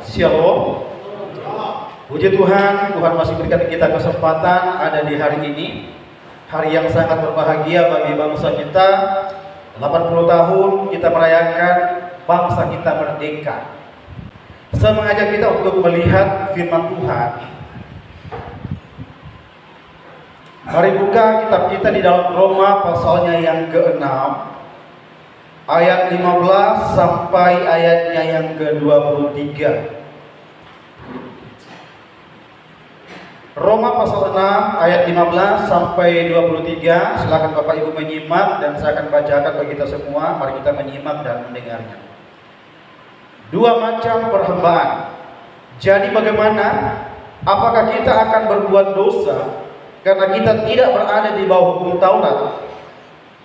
Shalom. Puji Tuhan, Tuhan masih berikan kita kesempatan ada di hari ini. Hari yang sangat berbahagia bagi bangsa kita. 80 tahun kita merayakan bangsa kita merdeka. Saya mengajak kita untuk melihat firman Tuhan. Mari buka kitab kita di dalam Roma pasalnya yang ke-6 ayat 15 sampai ayatnya yang ke-23. Roma pasal 6 ayat 15 sampai 23. Silakan Bapak Ibu menyimak dan saya akan bacakan bagi kita semua. Mari kita menyimak dan mendengarnya. Dua macam perhambaan. Jadi bagaimana? Apakah kita akan berbuat dosa karena kita tidak berada di bawah hukum Taurat,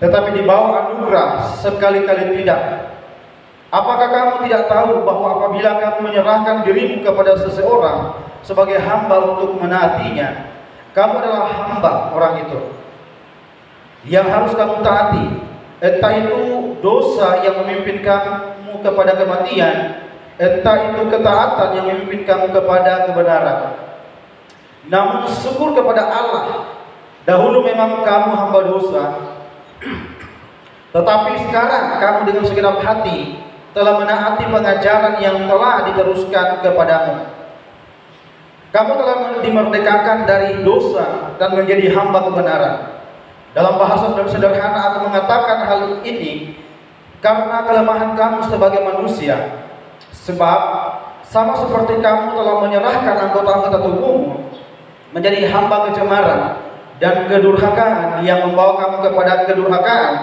tetapi di bawah anugerah? Sekali-kali tidak. Apakah kamu tidak tahu bahwa apabila kamu menyerahkan dirimu kepada seseorang sebagai hamba untuk menaatinya, kamu adalah hamba orang itu yang harus kamu taati, entah itu dosa yang memimpin kamu kepada kematian, entah itu ketaatan yang memimpin kamu kepada kebenaran. Namun syukur kepada Allah, dahulu memang kamu hamba dosa, tetapi sekarang kamu dengan segenap hati telah menaati pengajaran yang telah diteruskan kepadamu. Kamu telah dimerdekakan dari dosa dan menjadi hamba kebenaran. Dalam bahasa sederhana aku mengatakan hal ini karena kelemahan kamu sebagai manusia. Sebab sama seperti kamu telah menyerahkan anggota-anggota tubuhmu menjadi hamba kecemaran dan kedurhakaan yang membawa kamu kepada kedurhakaan,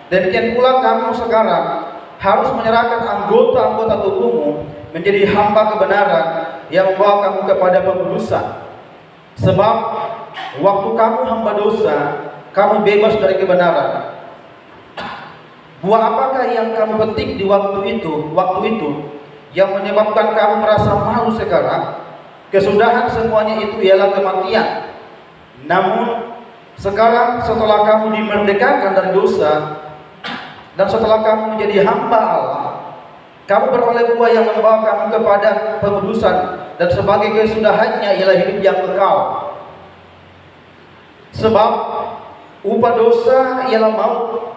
demikian pula kamu sekarang harus menyerahkan anggota-anggota tubuhmu menjadi hamba kebenaran yang membawa kamu kepada pengudusan. Sebab waktu kamu hamba dosa, kamu bebas dari kebenaran. Buah apakah yang kamu petik di waktu itu yang menyebabkan kamu merasa malu sekarang? Kesudahan semuanya itu ialah kematian. Namun sekarang setelah kamu dimerdekakan dari dosa dan setelah kamu menjadi hamba Allah, kamu beroleh buah yang membawa kamu kepada pengudusan, dan sebagai kesudahannya ialah hidup yang kekal. Sebab upah dosa ialah maut,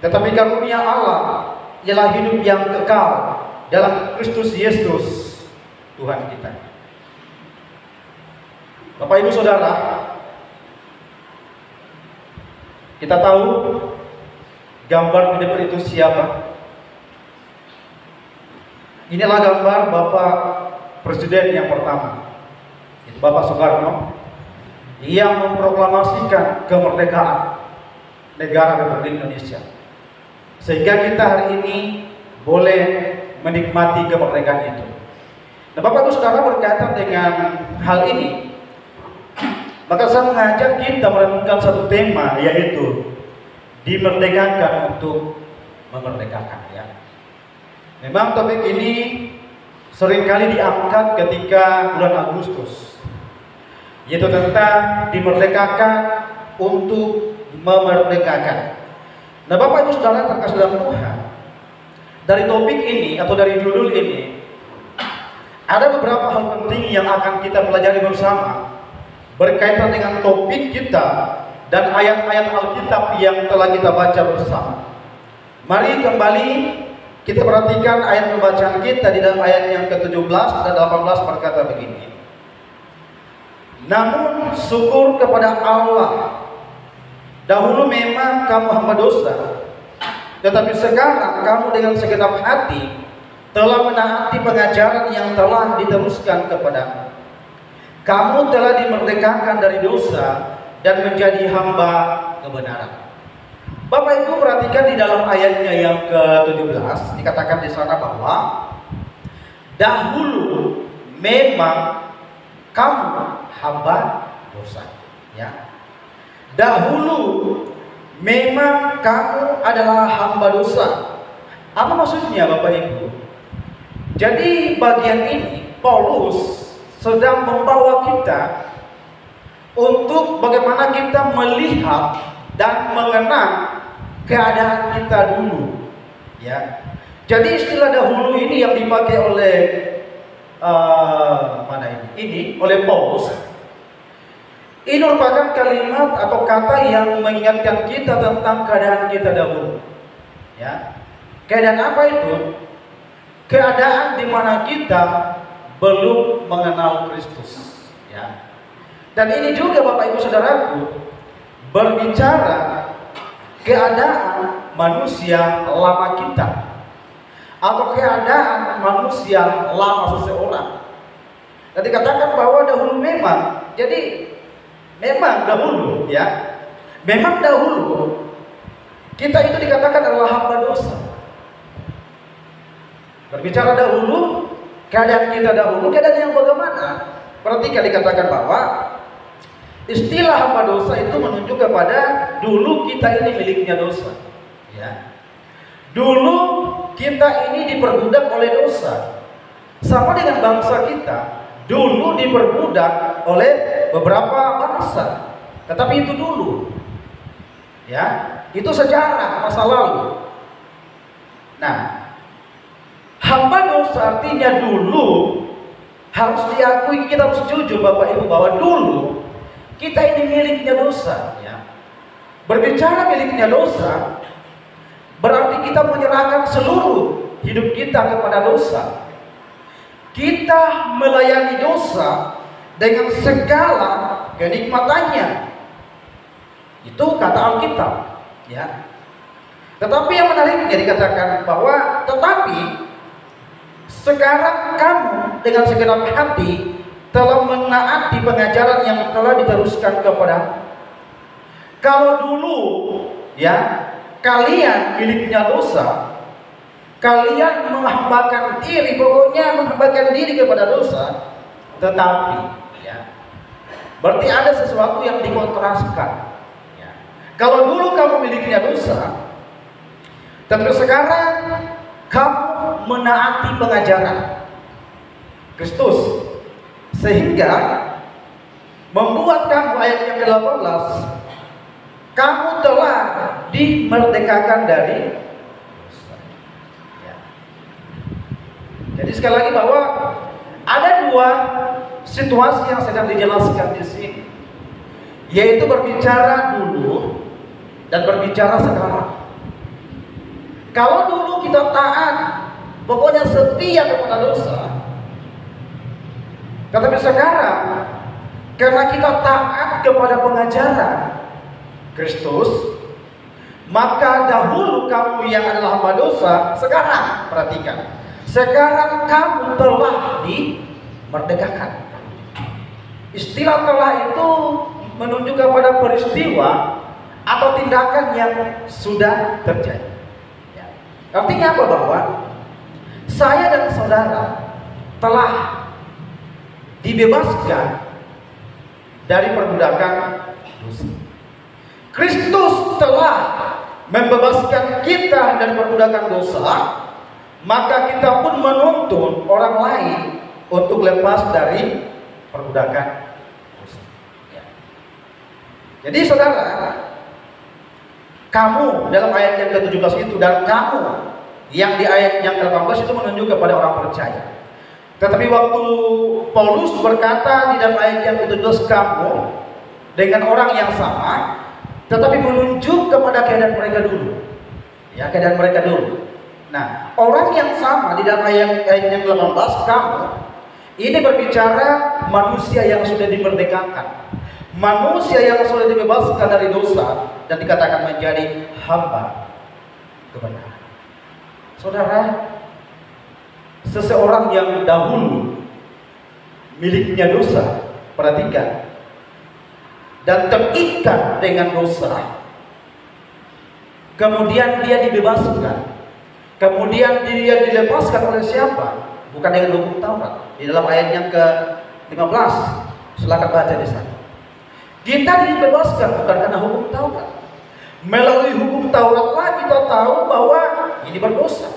tetapi karunia Allah ialah hidup yang kekal dalam Kristus Yesus Tuhan kita. Bapak Ibu Saudara, kita tahu gambar di depan itu siapa? Inilah gambar Bapak Presiden yang pertama, itu Bapak Soekarno, yang memproklamasikan kemerdekaan negara Republik Indonesia, sehingga kita hari ini boleh menikmati kemerdekaan itu. Nah, Bapak Ibu Saudara, berkaitan dengan hal ini, maka saya mengajak kita merenungkan satu tema, yaitu dimerdekakan untuk memerdekakan. Ya, memang topik ini seringkali diangkat ketika bulan Agustus, yaitu tentang dimerdekakan untuk memerdekakan. Nah, Bapak Ibu Saudara terkasih dalam Tuhan, dari topik ini atau dari judul ini ada beberapa hal penting yang akan kita pelajari bersama berkaitan dengan topik kita dan ayat-ayat Alkitab yang telah kita baca bersama. Mari kembali kita perhatikan ayat pembacaan kita di dalam ayat yang ke-17 dan 18 berkata begini. Namun syukur kepada Allah, dahulu memang kamu hamba dosa, tetapi sekarang kamu dengan segenap hati telah menaati pengajaran yang telah diteruskan kepadamu. Kamu telah dimerdekakan dari dosa dan menjadi hamba kebenaran. Bapak Ibu perhatikan di dalam ayatnya yang ke-17 dikatakan di sana bahwa dahulu memang kamu hamba dosa. Ya. Dahulu memang kamu adalah hamba dosa. Apa maksudnya Bapak Ibu? Jadi bagian ini Paulus sedang membawa kita untuk bagaimana kita melihat dan mengenang keadaan kita dulu, ya. Jadi istilah dahulu ini yang dipakai oleh ini oleh Paulus, ini merupakan kalimat atau kata yang mengingatkan kita tentang keadaan kita dahulu. Ya, keadaan apa itu? Keadaan di mana kita belum mengenal Kristus. Ya. Dan ini juga Bapak Ibu Saudaraku berbicara keadaan manusia lama kita atau keadaan manusia lama seseorang. Dan dikatakan bahwa dahulu memang, jadi memang dahulu ya, memang dahulu kita itu dikatakan adalah hamba dosa. Berbicara dahulu, keadaan kita dahulu, keadaan yang bagaimana? Perhatikan dikatakan bahwa istilah hamba dosa itu menunjuk kepada dulu kita ini miliknya dosa. Ya. Dulu kita ini diperbudak oleh dosa. Sama dengan bangsa kita, dulu diperbudak oleh beberapa bangsa. Tetapi itu dulu. Ya, itu sejarah masa lalu. Nah, hamba dosa artinya dulu harus diakui, kita harus jujur Bapak Ibu bahwa dulu kita ini miliknya dosa. Ya. Berbicara miliknya dosa berarti kita menyerahkan seluruh hidup kita kepada dosa. Kita melayani dosa dengan segala kenikmatannya. Itu kata Alkitab. Ya. Tetapi yang menariknya dikatakan bahwa tetapi sekarang kamu dengan segenap hati telah menaati pengajaran yang telah diteruskan kepada. Kalau dulu ya kalian miliknya dosa, kalian menghambakan diri, pokoknya menghambakan diri kepada dosa, tetapi ya berarti ada sesuatu yang dikontraskan. Ya. Kalau dulu kamu miliknya dosa, tapi sekarang kamu menaati pengajaran Kristus, sehingga membuat kamu ayat yang ke-18, kamu telah dimerdekakan dari dosa. Ya. Jadi sekali lagi bahwa ada dua situasi yang sedang dijelaskan di sini, yaitu berbicara dulu dan berbicara sekarang. Kalau dulu kita taat, pokoknya setia kepada dosa, tetapi sekarang karena kita taat kepada pengajaran Kristus, maka dahulu kamu yang adalah hamba dosa, sekarang perhatikan, sekarang kamu telah dimerdekakan. Istilah telah itu menunjuk kepada peristiwa atau tindakan yang sudah terjadi. Ya. Artinya apa? Bahwa saya dan saudara telah dibebaskan dari perbudakan dosa. Kristus telah membebaskan kita dari perbudakan dosa, maka kita pun menuntun orang lain untuk lepas dari perbudakan dosa. Ya. Jadi saudara, kamu dalam ayat yang ke-17 itu dan kamu yang di ayat yang ke-18 itu menunjuk kepada orang percaya. Tetapi waktu Paulus berkata di dalam ayat yang ke-17 kamu dengan orang yang sama, tetapi menunjuk kepada keadaan mereka dulu. Ya, keadaan mereka dulu. Nah, orang yang sama di dalam ayat yang ke-18 kamu, ini berbicara manusia yang sudah dimerdekakan, manusia yang sudah dibebaskan dari dosa dan dikatakan menjadi hamba kebenaran. Saudara, seseorang yang dahulu miliknya dosa, perhatikan, dan terikat dengan dosa, kemudian dia dibebaskan, kemudian dia dilepaskan oleh siapa? Bukan dengan hukum Taurat. Di dalam ayat yang ke-15, silakan baca di sana. Kita dibebaskan bukan karena hukum Taurat. Melalui hukum Tauratlah kita tahu bahwa ini berdosa,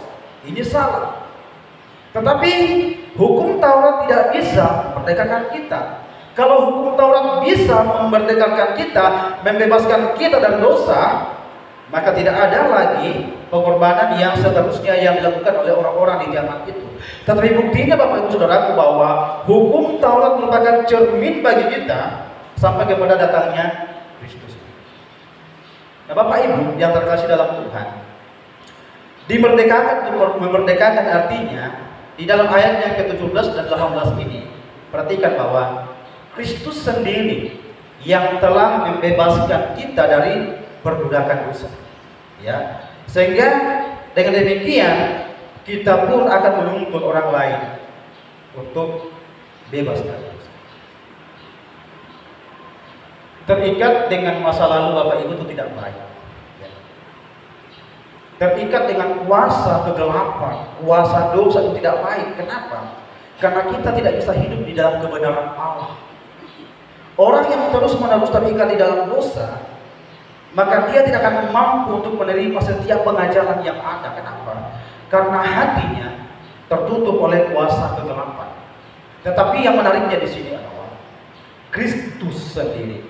ini salah. Tetapi hukum Taurat tidak bisa memerdekakan kita. Kalau hukum Taurat bisa memerdekakan kita, membebaskan kita dari dosa, maka tidak ada lagi pengorbanan yang seterusnya yang dilakukan oleh orang-orang di zaman itu. Tetapi buktinya Bapak Ibu Saudaraku bahwa hukum Taurat merupakan cermin bagi kita sampai kepada datangnya Kristus. Nah Bapak Ibu yang terkasih dalam Tuhan, memerdekakan artinya di dalam ayat yang ke-17 dan 18 ini, perhatikan bahwa Kristus sendiri yang telah membebaskan kita dari perbudakan dosa. Ya, sehingga dengan demikian kita pun akan menuntut orang lain untuk bebas dari dosa. Terikat dengan masa lalu Bapak Ibu itu tidak baik. Ya. Terikat dengan kuasa kegelapan, kuasa dosa itu tidak baik. Kenapa? Karena kita tidak bisa hidup di dalam kebenaran Allah. Orang yang terus-menerus terikat di dalam dosa, maka dia tidak akan mampu untuk menerima setiap pengajaran yang ada. Kenapa? Karena hatinya tertutup oleh kuasa kegelapan. Tetapi yang menariknya di sini adalah Kristus sendiri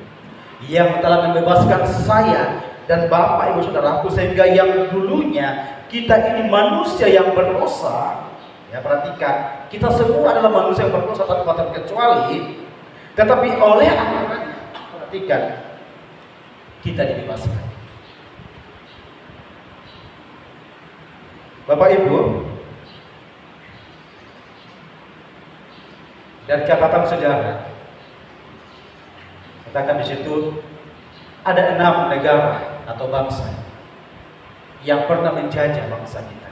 yang telah membebaskan saya dan Bapak Ibu Saudaraku, sehingga yang dulunya kita ini manusia yang berdosa. Ya, perhatikan, kita semua adalah manusia yang berdosa tanpa terkecuali, tetapi oleh anugerahnya, perhatikan, kita dibebaskan. Bapak Ibu, dari catatan sejarah, katakan di situ ada 6 negara atau bangsa yang pernah menjajah bangsa kita.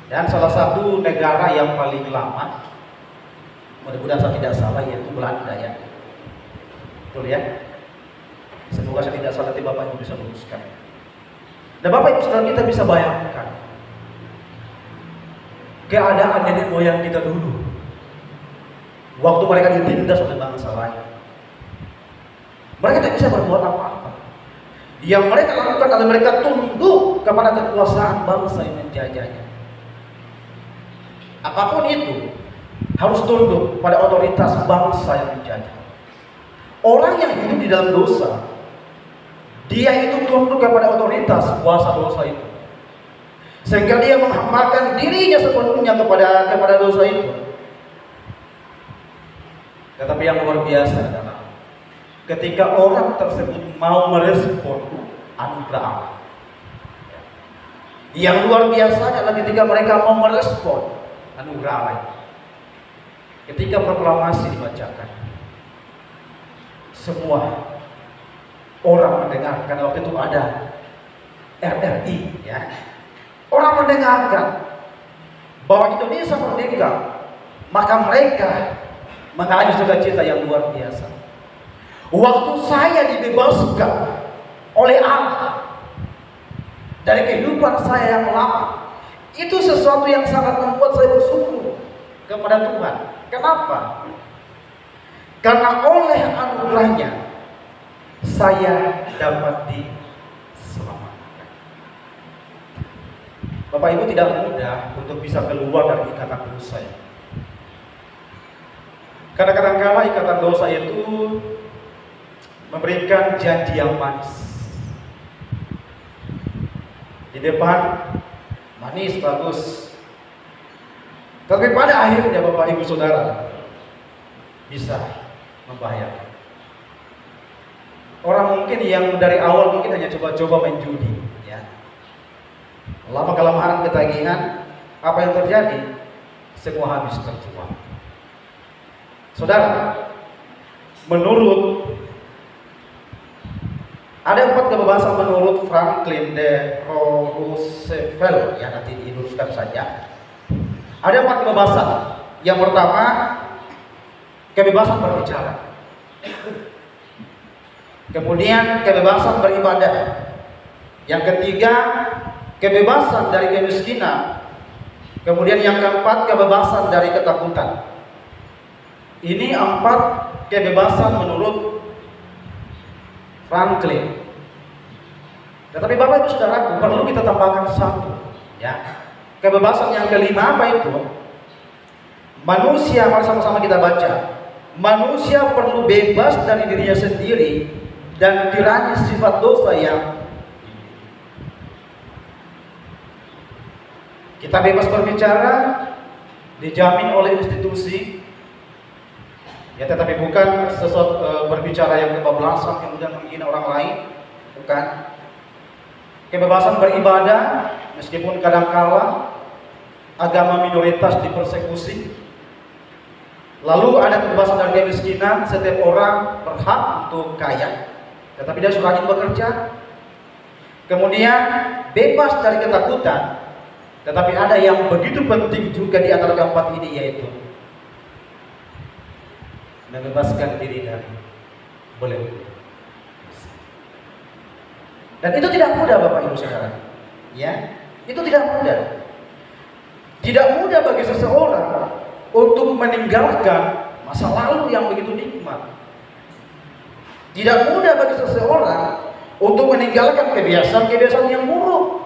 Dan salah satu negara yang paling lama, mudah-mudahan saya tidak salah, yaitu Belanda ya. Betul ya? Semoga saya tidak salah, nanti Bapak Ibu bisa luruskan. Dan Bapak Ibu Saudara, kita bisa bayangkan keadaan nenek moyang kita dulu waktu mereka ditindas oleh bangsa lain. Mereka tidak bisa berbuat apa-apa. Yang mereka lakukan adalah mereka tunduk kepada kekuasaan bangsa yang menjajahnya. Apapun itu harus tunduk pada otoritas bangsa yang menjajah. Orang yang hidup di dalam dosa, dia itu tunduk kepada otoritas kuasa dosa itu, sehingga dia menghambakan dirinya sepenuhnya kepada dosa itu. Tetapi yang luar biasa adalah ketika orang tersebut mau merespon anugerah Allah. Yang luar biasa adalah ketika mereka mau merespon anugerah Allah. Ketika proklamasi dibacakan, semua orang mendengar, karena waktu itu ada RRI ya. Orang mendengarkan bahwa Indonesia merdeka, maka mereka mengalami sukacita yang luar biasa. Waktu saya dibebaskan oleh Allah dari kehidupan saya yang lama, itu sesuatu yang sangat membuat saya bersyukur kepada Tuhan. Kenapa? Karena oleh anugerahnya saya dapat diselamatkan. Bapak Ibu, tidak mudah untuk bisa keluar dari ikatan dosa. Karena kadang-kala ikatan dosa itu memberikan janji yang manis. Di depan manis, bagus. Tapi pada akhirnya Bapak Ibu Saudara bisa membahayakan. Orang mungkin yang dari awal mungkin hanya coba-coba main judi, ya. Lama kelamaan ketagihan, apa yang terjadi? Semua habis terjual. Saudara, menurut ada 4 kebebasan menurut Franklin D. Roosevelt, ya nanti diluruskan saja. Ada 4 kebebasan. Yang pertama, kebebasan berbicara. Kemudian kebebasan beribadah. Yang ketiga, kebebasan dari kemiskinan. Kemudian yang keempat, kebebasan dari ketakutan. Ini 4 kebebasan menurut Franklin. Tetapi Bapak Ibu Saudaraku, perlu kita tambahkan satu, ya. Kebebasan yang kelima apa itu? Manusia, mari sama-sama kita baca. Manusia perlu bebas dari dirinya sendiri dan tirani sifat dosa yang Kita bebas berbicara, dijamin oleh institusi, ya, tetapi bukan sesuatu berbicara yang kebablasan kemudian menghina orang lain, bukan. Kebebasan beribadah, meskipun kadangkala agama minoritas dipersekusi. Lalu ada kebebasan dari kemiskinan, setiap orang berhak untuk kaya, tetapi dia suka rajin bekerja. Kemudian bebas dari ketakutan, tetapi ada yang begitu penting juga di antara keempat ini, yaitu membebaskan diri dari belenggu. Dan itu tidak mudah, Bapak Ibu Saudara. Ya, itu tidak mudah. Tidak mudah bagi seseorang untuk meninggalkan masa lalu yang begitu nikmat. Tidak mudah bagi seseorang untuk meninggalkan kebiasaan-kebiasaan yang buruk.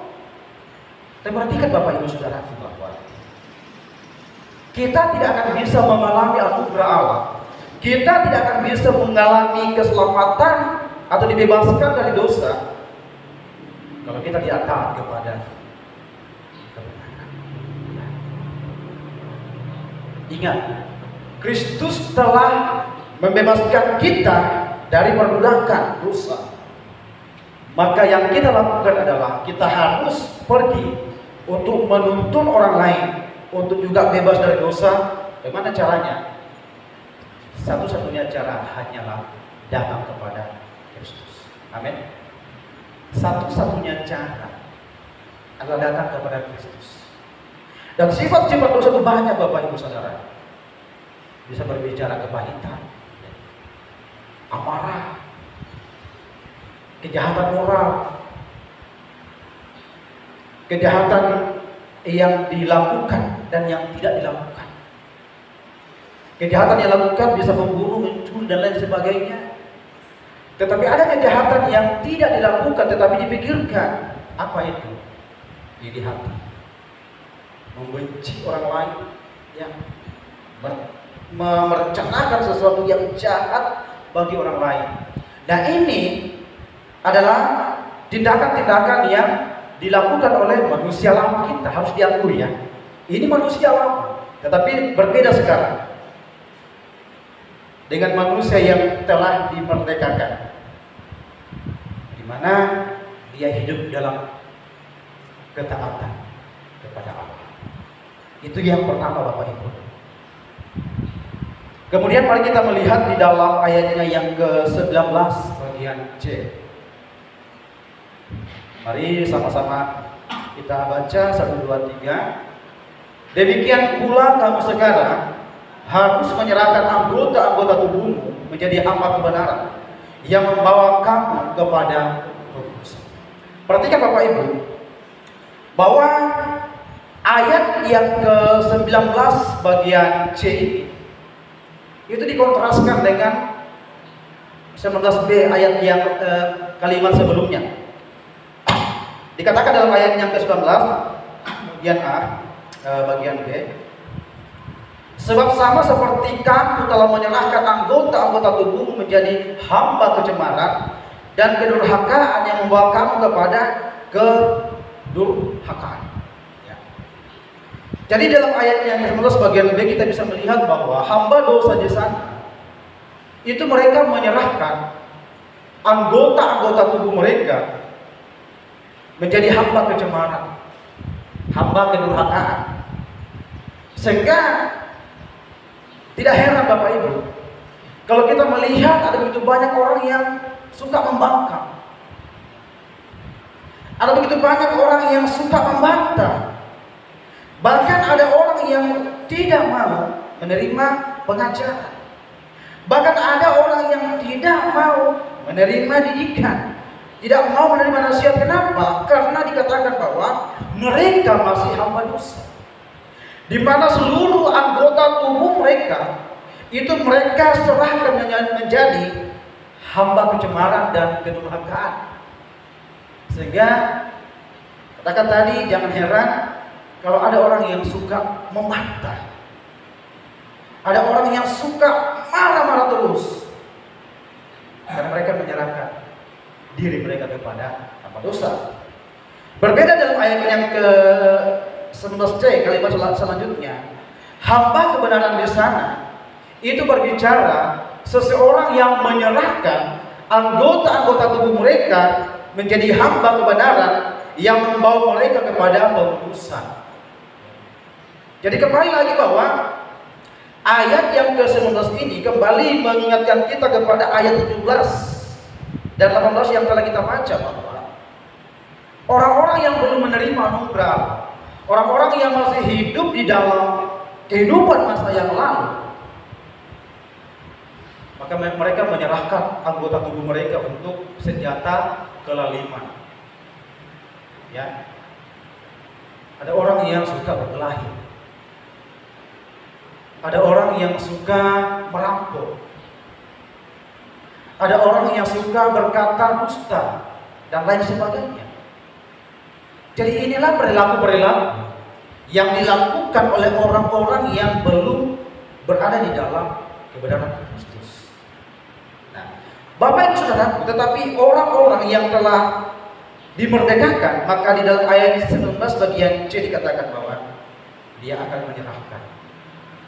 Tapi perhatikan Bapak Ibu Saudara, bahwa kita tidak akan bisa mengalami anugerah Allah. Kita tidak akan bisa mengalami keselamatan atau dibebaskan dari dosa kalau kita tidak taat kepada kebenaran. Ingat, Kristus telah membebaskan kita dari perbudakan dosa. Maka yang kita lakukan adalah kita harus pergi untuk menuntun orang lain untuk juga bebas dari dosa. Bagaimana caranya? Satu-satunya cara hanyalah datang kepada Kristus. Amin. Satu-satunya cara adalah datang kepada Kristus. Dan sifat-sifat dosa itu banyak, Bapak Ibu Saudara. Bisa berbicara kepahitan, amarah, kejahatan moral, kejahatan yang dilakukan dan yang tidak dilakukan. Kejahatan yang dilakukan bisa membunuh, mencuri dan lain sebagainya. Tetapi ada kejahatan yang tidak dilakukan tetapi dipikirkan. Apa itu? Di hati. Membenci orang lain, ya, merencanakan sesuatu yang jahat bagi orang lain. Nah, ini adalah tindakan-tindakan yang dilakukan oleh manusia lama kita, harus diakui, ya. Ini manusia lama, tetapi berbeda sekarang dengan manusia yang telah dimerdekakan, di mana dia hidup dalam ketaatan kepada Allah. Itu yang pertama, Bapak Ibu. Kemudian mari kita melihat di dalam ayatnya yang ke-19 bagian C. Mari sama-sama kita baca 1, 2, 3. Demikian pula kamu sekarang harus menyerahkan anggota-anggota tubuhmu menjadi hamba kebenaran yang membawa kamu kepada kekudusan. Perhatikan Bapak Ibu, bahwa ayat yang ke-19 bagian C ini itu dikontraskan dengan 19b ayat yang kalimat sebelumnya. Dikatakan dalam ayat yang ke-19 bagian A, bagian B, sebab sama seperti kamu telah menyerahkan anggota-anggota tubuhmu menjadi hamba kecemaran dan kedurhakaan yang membawa kamu kepada kedurhakaan. Ya. Jadi dalam ayat yang ke-19 bagian B kita bisa melihat bahwa hamba dosa di sana itu mereka menyerahkan anggota-anggota tubuh mereka menjadi hamba kecemaran, hamba kedurhakaan. Sehingga tidak heran Bapak Ibu, kalau kita melihat ada begitu banyak orang yang suka membangkang, ada begitu banyak orang yang suka membantah, bahkan ada orang yang tidak mau menerima pengajaran, bahkan ada orang yang tidak mau menerima didikan, tidak mau menerima nasihat. Kenapa? Karena dikatakan bahwa mereka masih hamba dosa, di mana seluruh anggota tubuh mereka itu mereka serahkan menjadi hamba kecemaran dan kedurhakaan. Sehingga katakan tadi, jangan heran kalau ada orang yang suka membantah, ada orang yang suka marah-marah terus, karena mereka menyerahkan diri mereka kepada hamba dosa. Berbeda dalam ayat yang ke 19C kalimat selanjutnya, hamba kebenaran di sana itu berbicara seseorang yang menyerahkan anggota-anggota tubuh mereka menjadi hamba kebenaran yang membawa mereka kepada pengudusan. Jadi kembali lagi bahwa ayat yang ke-19 ini kembali mengingatkan kita kepada ayat 17 dan 18 yang telah kita baca, bahwa orang-orang yang belum menerima anugerah, orang-orang yang masih hidup di dalam kehidupan masa yang lalu, maka mereka menyerahkan anggota tubuh mereka untuk senjata kelaliman. Ya, ada orang yang suka berkelahi, ada orang yang suka merampok, ada orang yang suka berkata dusta dan lain sebagainya. Jadi inilah perilaku-perilaku yang dilakukan oleh orang-orang yang belum berada di dalam kebenaran Kristus. Nah, Bapak Ibu Saudara, tetapi orang-orang yang telah dimerdekakan, maka di dalam ayat 19 bagian C dikatakan bahwa dia akan menyerahkan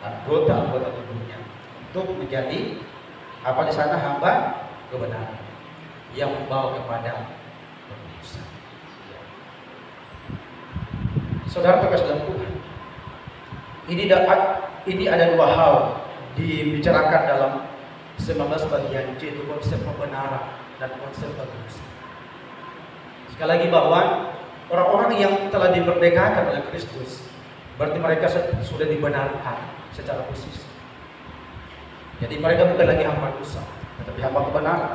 anggota-anggota tubuhnya untuk menjadi apa di sana, hamba kebenaran yang membawa kepada pengudusan. Saudara terkasih dalam Tuhan, ini ada dua hal dibicarakan dalam 19 bagian C, itu konsep pembenaran dan konsep pengudusan. Sekali lagi bahwa orang-orang yang telah dimerdekakan oleh Kristus berarti mereka sudah dibenarkan secara posisi. Jadi mereka bukan lagi hamba dosa, tetapi hamba kebenaran.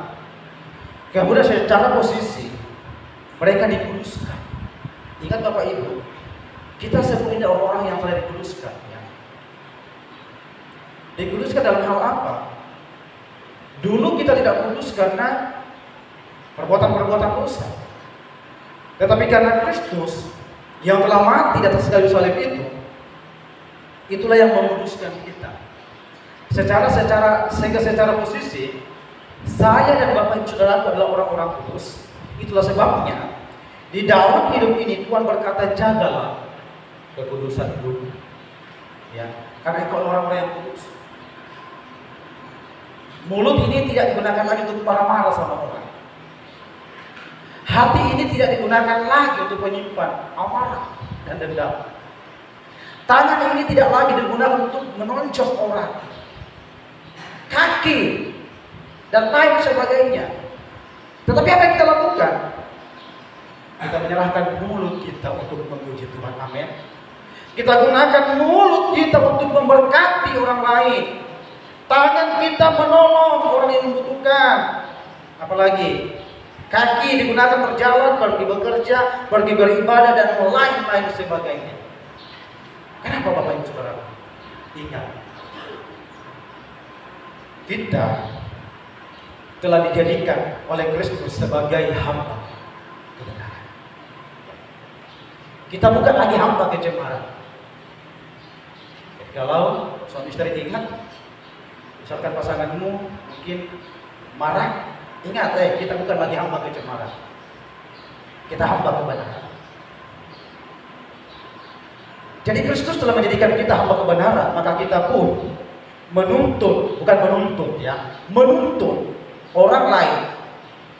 Kemudian secara posisi mereka dikuduskan. Ingat Bapak Ibu, kita sebenarnya orang-orang yang telah dikuduskan. Ya. Dikuduskan dalam hal apa? Dulu kita tidak kudus karena perbuatan-perbuatan dosa. Tetapi karena Kristus yang telah mati di atas kayu salib itu, itulah yang menguduskan kita. Sehingga secara posisi saya dan Bapak Ibu Saudara adalah orang-orang kudus. Itulah sebabnya di dalam hidup ini Tuhan berkata, jagalah kekudusan dulu. Ya, karena kalau orang-orang yang kudus, mulut ini tidak digunakan lagi untuk marah-marah sama orang. Hati ini tidak digunakan lagi untuk menyimpan amarah dan dendam. Tangan ini tidak lagi digunakan untuk menonjok orang. Kaki dan lain sebagainya. Tetapi apa yang kita lakukan? Kita menyerahkan mulut kita untuk memuji Tuhan. Amin. Kita gunakan mulut kita untuk memberkati orang lain. Tangan kita menolong orang yang membutuhkan. Apalagi kaki digunakan berjalan, pergi bekerja, pergi beribadah dan lain-lain sebagainya. Kenapa Bapak Ibu Saudara? Ingat, kita telah dijadikan oleh Kristus sebagai hamba kebenaran. Kita bukan lagi hamba kecemaran. Kalau suami istri ingat, misalkan pasanganmu mungkin marah, ingat, kita bukan lagi hamba kecemaran. Kita hamba kebenaran. Jadi Kristus telah menjadikan kita hamba kebenaran, maka kita pun menuntut orang lain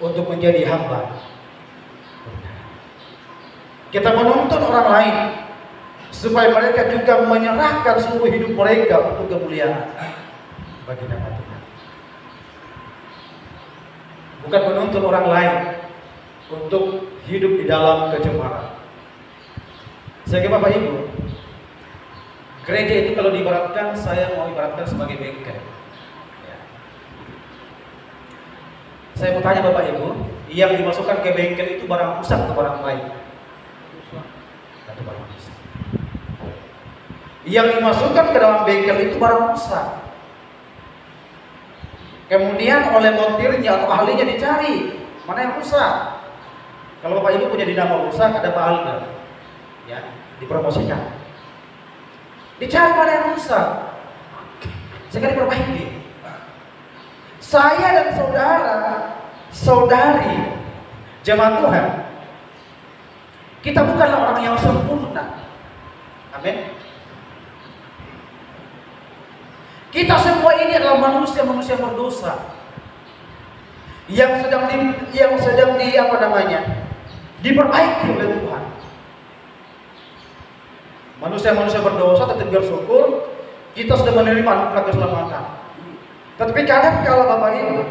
untuk menjadi hamba. Kita menuntut orang lain supaya mereka juga menyerahkan seluruh hidup mereka untuk kemuliaan bagi nama Tuhan. Bukan menuntut orang lain untuk hidup di dalam kecemaran. Sehingga Bapak Ibu, gereja itu kalau diibaratkan, saya mau ibaratkan sebagai bengkel. Ya. Saya mau tanya Bapak Ibu, yang dimasukkan ke bengkel itu barang rusak atau barang baik? Atau barang rusak. Yang dimasukkan ke dalam bengkel itu barang rusak. Kemudian oleh montirnya atau ahlinya dicari mana yang rusak. Kalau Bapak Ibu punya dinamo rusak, ada Pak Alda, ya, dipromosikan. Dicari mana yang rusak, sekali diperbaiki. Saya dan saudari jemaat Tuhan, kita bukanlah orang yang sempurna. Amin. Kita semua ini adalah manusia-manusia berdosa yang sedang diperbaiki oleh Tuhan. Manusia-manusia berdosa tetap bersyukur kita sudah menerima anugerah keselamatan. Tetapi kadang-kala Bapak Ibu,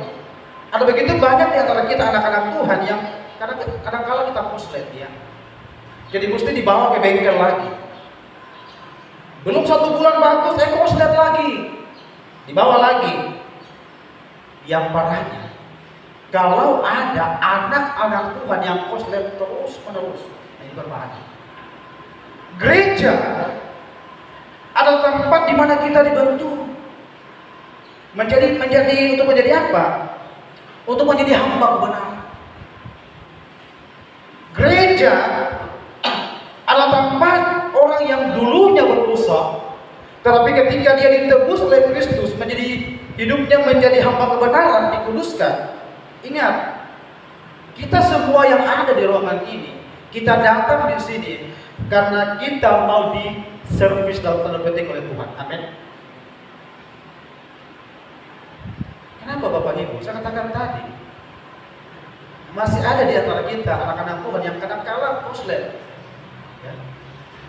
ada begitu banyak di antara kita anak-anak Tuhan yang kadang-kala kita koslet ya. Jadi mesti dibawa ke bengkel lagi. Belum 1 bulan bagus, koslet lagi. Dibawa lagi. Yang parahnya, kalau ada anak-anak Tuhan yang koslet terus-menerus, ini berbahaya. Gereja adalah tempat di mana kita dibentuk untuk menjadi apa? Untuk menjadi hamba kebenaran. Gereja adalah tempat orang yang dulunya berdosa, tetapi ketika dia ditebus oleh Kristus, hidupnya menjadi hamba kebenaran, dikuduskan. Ingat, kita semua yang ada di ruangan ini, kita datang di sini karena kita mau diservis dalam tanda petik oleh Tuhan. Amin. Kenapa Bapak Ibu? Saya katakan tadi, masih ada di antara kita anak-anak Tuhan yang kadang-kala koslet. Ya.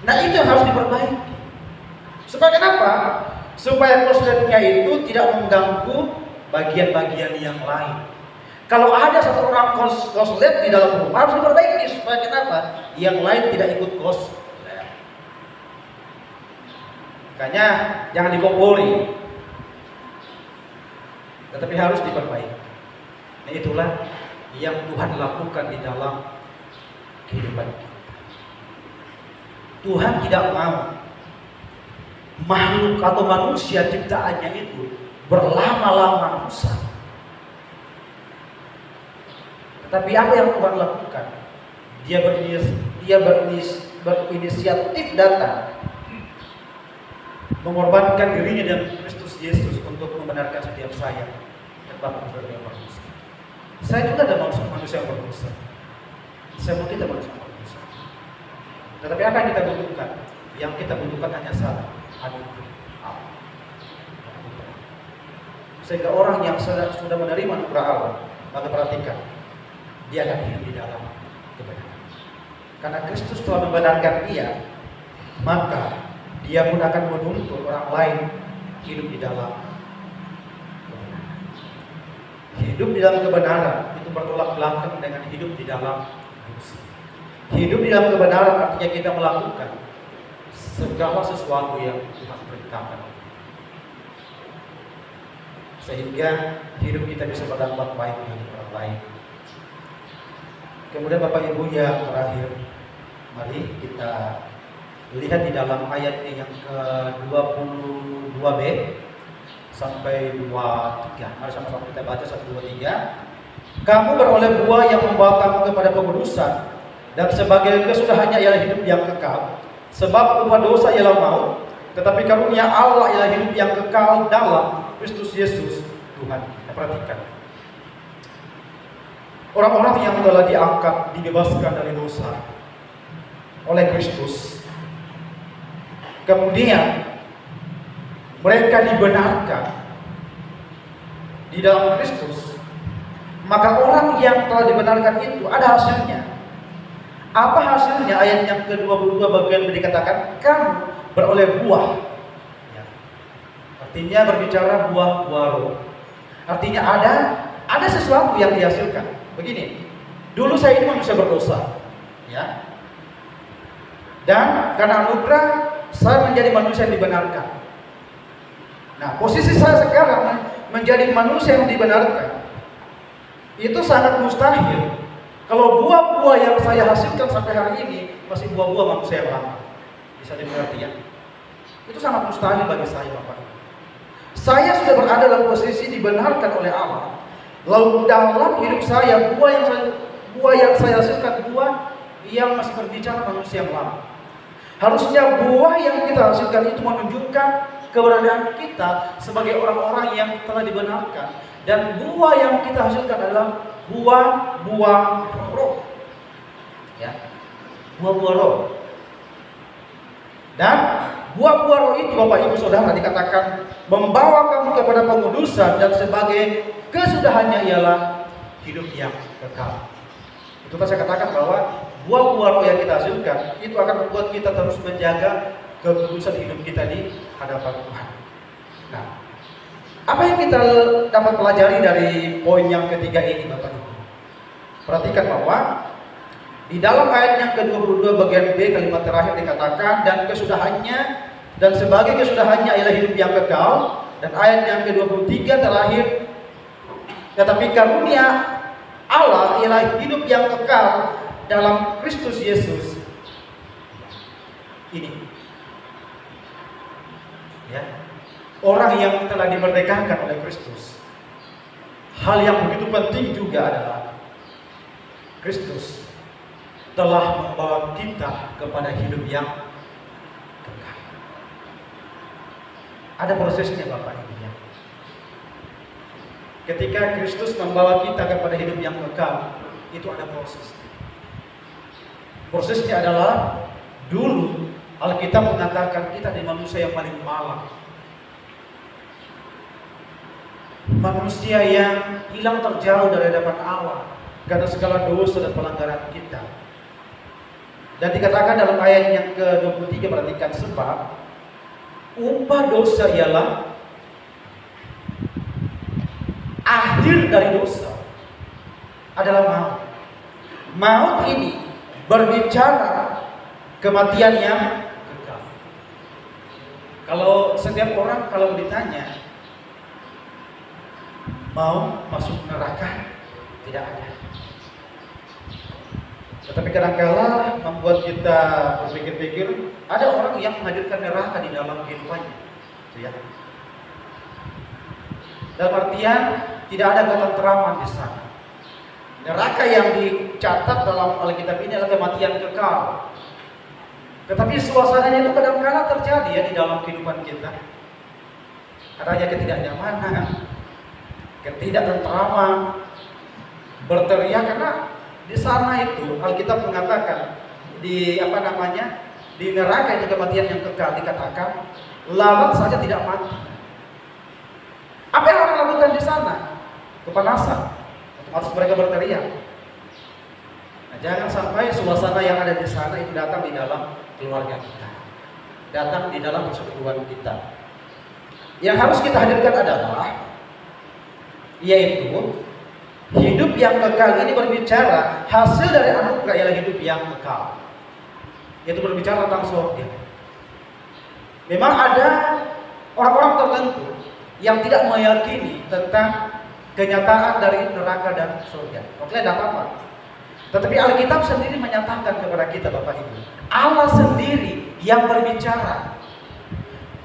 Nah itu yang harus diperbaiki. Supaya kenapa? Supaya kosletnya itu tidak mengganggu bagian-bagian yang lain. Kalau ada satu orang koslet di dalam rumah, harus diperbaiki. Supaya kenapa? Yang lain tidak ikut koslet. Makanya jangan dikompori, tetapi harus diperbaiki. Nah itulah yang Tuhan lakukan di dalam kehidupan kita. Tuhan tidak mau makhluk atau manusia ciptaannya itu berlama-lama rusak. Tetapi apa yang Tuhan lakukan? Dia berinisiatif datang, mengorbankan dirinya dan Kristus Yesus untuk membenarkan setiap saya dan Bapak Saudara yang berdosa. Saya juga ada manusia yang berdosa. Semua kita manusia yang berdosa. Tetapi apa yang kita butuhkan? Yang kita butuhkan hanya satu, anugerah Allah. Sehingga orang yang sudah menerima anugerah Allah, maka perhatikan, dia akan hidup di dalam kebenaran. Karena Kristus telah membenarkan dia, maka dia pun akan menuntut orang lain hidup di dalam kebenaran. Hidup di dalam kebenaran itu bertolak belakang dengan hidup di dalam dosa. Hidup di dalam kebenaran artinya kita melakukan segala sesuatu yang Tuhan perintahkan, sehingga hidup kita bisa berdampak baik bagi orang lain. Kemudian Bapak Ibu yang terakhir, mari kita lihat di dalam ayatnya yang ke-22b sampai 23. Mari sama-sama kita baca 1, 2, 3. Kamu beroleh buah yang membawa kamu kepada pengudusan, dan sebagai kesudahannya ialah hidup yang kekal. Sebab upah dosa ialah maut, tetapi karunia Allah ialah hidup yang kekal dalam Kristus Yesus Tuhan. Perhatikan, orang-orang yang telah diangkat, dibebaskan dari dosa oleh Kristus, kemudian mereka dibenarkan di dalam Kristus, maka orang yang telah dibenarkan itu ada hasilnya. Apa hasilnya? Ayat yang ke-22 bagian dikatakan kamu beroleh buah. Ya. Artinya berbicara buah-buah roh. Artinya ada sesuatu yang dihasilkan. Begini, dulu saya ini manusia berdosa, ya. Dan karena anugerah saya menjadi manusia yang dibenarkan. Nah, posisi saya sekarang menjadi manusia yang dibenarkan itu sangat mustahil kalau buah-buah yang saya hasilkan sampai hari ini masih buah-buah manusia yang lama. Bisa dimengerti ya? Itu sangat mustahil bagi saya, Bapak. Saya sudah berada dalam posisi dibenarkan oleh Allah. Lalu dalam hidup saya buah yang saya hasilkan buah yang masih berbicara manusia yang lama. Harusnya buah yang kita hasilkan itu menunjukkan keberadaan kita sebagai orang-orang yang telah dibenarkan, dan buah yang kita hasilkan adalah buah-buah roh. Ya. Buah-buah roh. Dan buah-buah roh itu Bapak Ibu Saudara dikatakan membawa kamu kepada pengudusan, dan sebagai kesudahannya ialah hidup yang kekal. Itu saya katakan bahwa buah-buah roh yang kita hasilkan itu akan membuat kita terus menjaga kekudusan hidup kita di hadapan Tuhan. Nah, apa yang kita dapat pelajari dari poin yang ketiga ini Bapak Ibu? Perhatikan bahwa di dalam ayat yang ke-22 bagian B kalimat terakhir dikatakan dan kesudahannya, dan sebagai kesudahannya ialah hidup yang kekal. Dan ayat yang ke-23 terakhir, tetapi karunia Allah ialah hidup yang kekal dalam Kristus Yesus. Ini ya, orang yang telah dimerdekakan oleh Kristus. Hal yang begitu penting juga adalah Kristus telah membawa kita kepada hidup yang kekal. Ada prosesnya Bapak Ibu ya. Ketika Kristus membawa kita kepada hidup yang kekal, itu ada proses. Prosesnya adalah, dulu Alkitab mengatakan kita adalah manusia yang paling malang, manusia yang hilang terjauh dari hadapan Allah karena segala dosa dan pelanggaran kita. Dan dikatakan dalam ayat yang ke-23, perhatikan, sebab upah dosa ialah akhir dari dosa adalah maut. Maut ini berbicara kematian yang kekal. Kalau setiap orang kalau ditanya mau masuk neraka, tidak ada. Tetapi kadang-kala membuat kita berpikir-pikir, ada orang yang menghadirkan neraka di dalam kehidupannya, ya. Dalam artian tidak ada ketenteraman di sana. Neraka yang dicatat dalam Alkitab ini adalah kematian kekal. Tetapi suasananya itu kadang-kala terjadi ya di dalam kehidupan kita. Adanya ketidaknyamanan, ketidaktenteraman, berteriak karena di sana itu Alkitab mengatakan di di neraka itu kematian yang kekal, dikatakan lalat saja tidak mati. Apa yang orang lakukan di sana? Kepanasan, harus mereka berteriak. Nah, jangan sampai suasana yang ada di sana itu datang di dalam keluarga kita, datang di dalam persekutuan kita. Yang harus kita hadirkan adalah yaitu hidup yang kekal. Ini berbicara hasil dari anugerah ialah hidup yang kekal, yaitu berbicara tentang surga. Memang ada orang-orang tertentu yang tidak meyakini tentang kenyataan dari neraka dan surga. Oke, tidak apa-apa. Tetapi Alkitab sendiri menyatakan kepada kita Bapak Ibu, Allah sendiri yang berbicara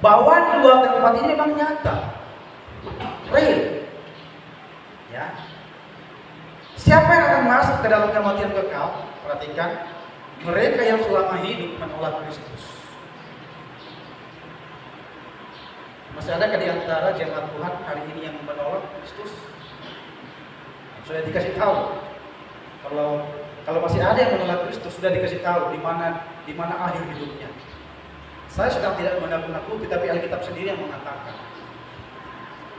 bahwa dua tempat ini memang nyata, real. Ya. Siapa yang akan masuk ke dalam kematian kekal? Perhatikan, mereka yang selama hidup menolak Kristus. Masih ada di antara jemaat Tuhan hari ini yang menolak Kristus? Sudah dikasih tahu. Kalau masih ada yang menolak Kristus, sudah dikasih tahu di mana akhir hidupnya. Saya sedang tidak menakut-nakuti, tapi Alkitab sendiri yang mengatakan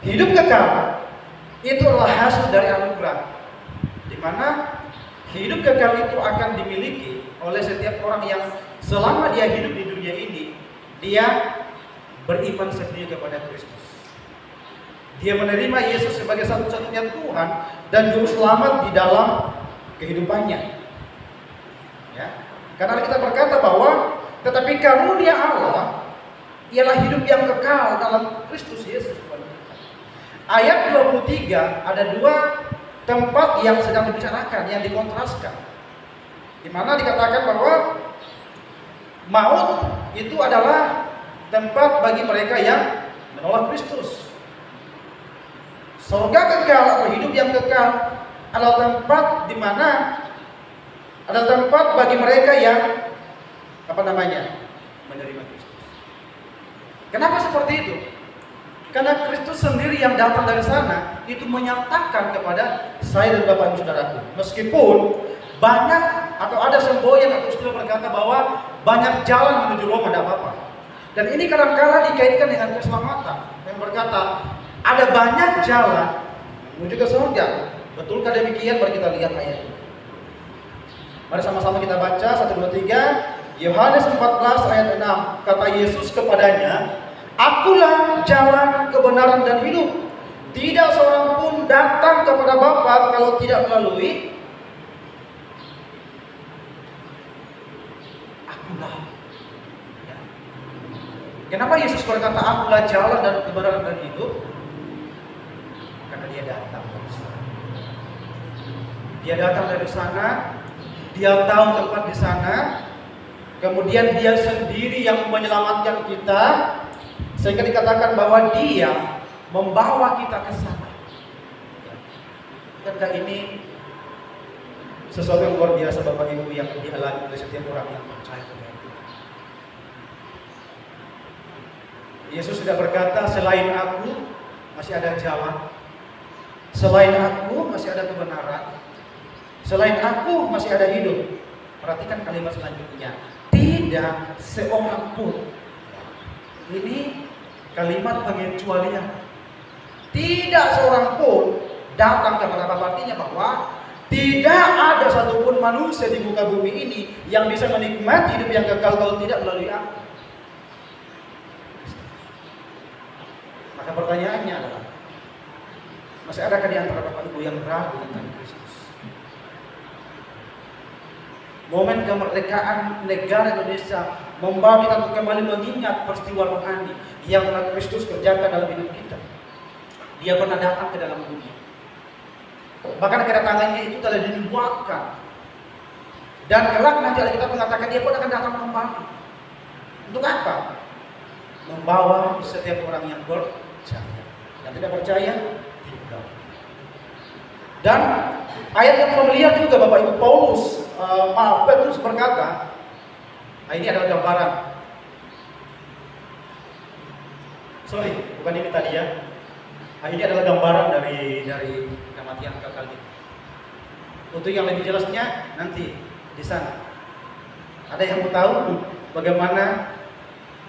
hidup kekal itu adalah hasil dari anugerah, di mana hidup kekal itu akan dimiliki oleh setiap orang yang selama dia hidup di dunia ini, dia beriman setia kepada Kristus. Dia menerima Yesus sebagai satu-satunya Tuhan dan Juru Selamat di dalam kehidupannya. Ya. Karena kita berkata bahwa tetapi karunia Allah ialah hidup yang kekal dalam Kristus Yesus. Ayat 23 ada dua tempat yang sedang dibicarakan, yang dikontraskan, di mana dikatakan bahwa maut itu adalah tempat bagi mereka yang menolak Kristus. Surga kekal atau hidup yang kekal adalah tempat di mana adalah tempat bagi mereka yang menerima Kristus. Kenapa seperti itu? Karena Kristus sendiri yang datang dari sana itu menyatakan kepada saya dan Bapak Ibu Saudaraku, meskipun banyak atau ada semboyan atau istilah berkata bahwa banyak jalan menuju Roma, tidak apa-apa. Dan ini kadang-kala dikaitkan dengan keselamatan. Yang berkata, ada banyak jalan menuju ke surga. Betulkah demikian? Mari kita lihat ayat ini. Mari sama-sama kita baca 1, 2, 3. Yohanes 14 ayat 6. Kata Yesus kepadanya, Akulah jalan, kebenaran dan hidup. Tidak seorang pun datang kepada Bapa kalau tidak melalui Akulah. Ya. Kenapa Yesus berkata Akulah jalan dan kebenaran dan hidup? Karena dia datang dari sana. Dia datang dari sana. Dia tahu tempat di sana. Kemudian dia sendiri yang menyelamatkan kita, sehingga dikatakan bahwa dia membawa kita ke sana. Bukankah ini sesuatu yang luar biasa Bapak Ibu yang dialami oleh setiap orang yang percaya kepada Tuhan? Yesus tidak berkata selain aku masih ada jalan, selain aku masih ada kebenaran, selain aku masih ada hidup. Perhatikan kalimat selanjutnya. Tidak seorang pun. Ini kalimat pengecualian. Tidak seorang pun datang kepada Bapa. Artinya bahwa tidak ada satupun manusia di muka bumi ini yang bisa menikmati hidup yang kekal kalau tidak melalui aku. Maka pertanyaannya adalah, masih adakah di antara Bapak Ibu yang ragu tentang Kristus? Momen kemerdekaan negara Indonesia membawa kita untuk kembali mengingat peristiwa rohani yang telah Kristus kerjakan dalam hidup kita. Dia pernah datang ke dalam bumi. Bahkan kedatangannya itu telah dinubuatkan. Dan kelak nanti kita mengatakan dia pun akan datang kembali. Untuk apa? Membawa setiap orang yang percaya. Yang tidak percaya, tidak. Dan ayat yang familiar juga Bapak Ibu, Petrus berkata, nah ini adalah gambaran. Bukan ini tadi ya. Nah, ini adalah gambaran dari kematian kekal itu. Untuk yang lebih jelasnya nanti di sana. Ada yang mau tahu bagaimana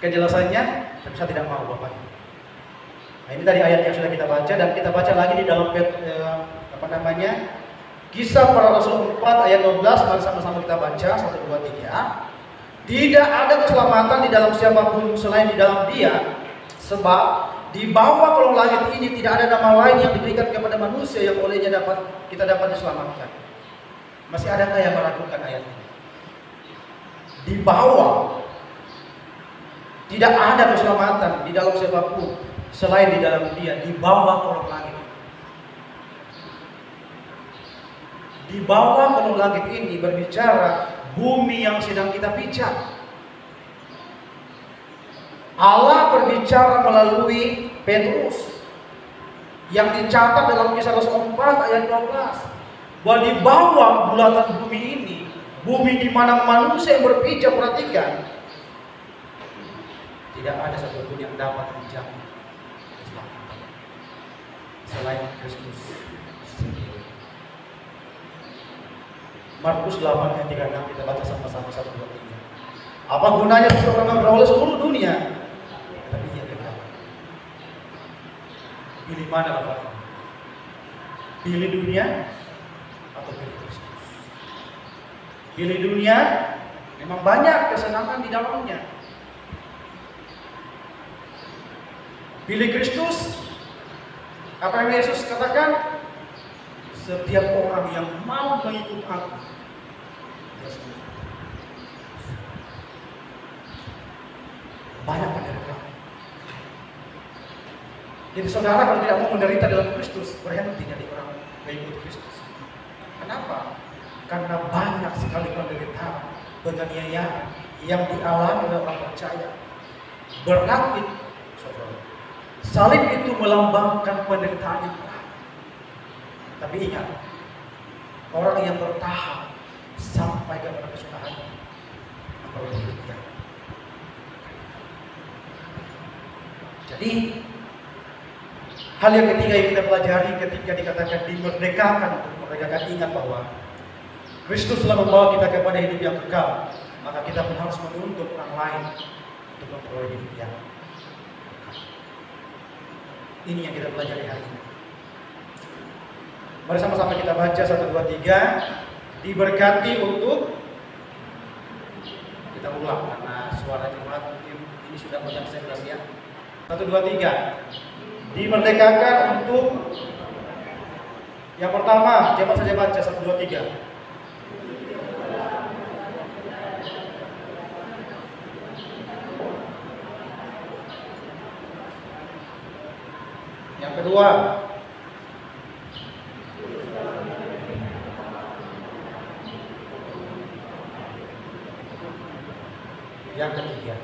kejelasannya? Tapi saya tidak mau Bapak. Nah, ini tadi ayat yang sudah kita baca dan kita baca lagi di dalam Kisah Para Rasul 4 ayat 12. Mari sama-sama kita baca 1, 2, 3. Tidak ada keselamatan di dalam siapapun selain di dalam Dia, sebab di bawah kolong langit ini tidak ada nama lain yang diberikan kepada manusia yang olehnya kita dapat diselamatkan. Masih adakah yang meragukan ayat ini? Di bawah tidak ada keselamatan di dalam siapapun selain di dalam Dia, di bawah kolong langit. Di bawah kolong langit ini berbicara bumi yang sedang kita pijak. Allah berbicara melalui Petrus yang dicatat dalam Kisah Rasul 4 ayat 12, bahwa di bawah bulatan bumi ini, bumi di mana manusia yang berpijak, perhatikan, tidak ada satupun yang dapat menjamin keselamatan selain Kristus sendiri. Markus 8 ayat 36 kita baca sama-sama 1, 2, 3. Apa gunanya seseorang memperoleh seluruh dunia tapi ia gagal? Pilih mana Bapak? Pilih dunia atau pilih Kristus? Pilih dunia, memang banyak kesenangan di dalamnya. Pilih Kristus, apa yang Yesus katakan? Setiap orang yang mau mengikut aku, banyak penderitaan. Jadi saudara kalau tidak mau menderita dalam Kristus, berhenti jadi orang mengikut Kristus. Kenapa? Karena banyak sekali penderitaan, penganiayaan yang dialami oleh orang percaya. Berat itu, saudara. Salib itu melambangkan penderitaan yang berat. Tapi ingat, orang yang bertahan sampai kepada kesudahan akan hidup. Jadi hal yang ketiga yang kita pelajari ketika dikatakan dimerdekakan, untuk merdekakan, ingat bahwa Kristus telah membawa kita kepada hidup yang kekal. maka kita pun harus menuntut orang lain untuk memperoleh hidup yang ini yang kita pelajari hari ini. Mari sama-sama kita baca 1, 2, 3. Diberkati untuk, kita ulang karena suara jemaat mungkin ini sudah banyak saya jelas ya. 1, 2, 3. Dimerdekakan untuk, yang pertama jemaat saja baca 1, 2, 3. Yang kedua, yang ketiga.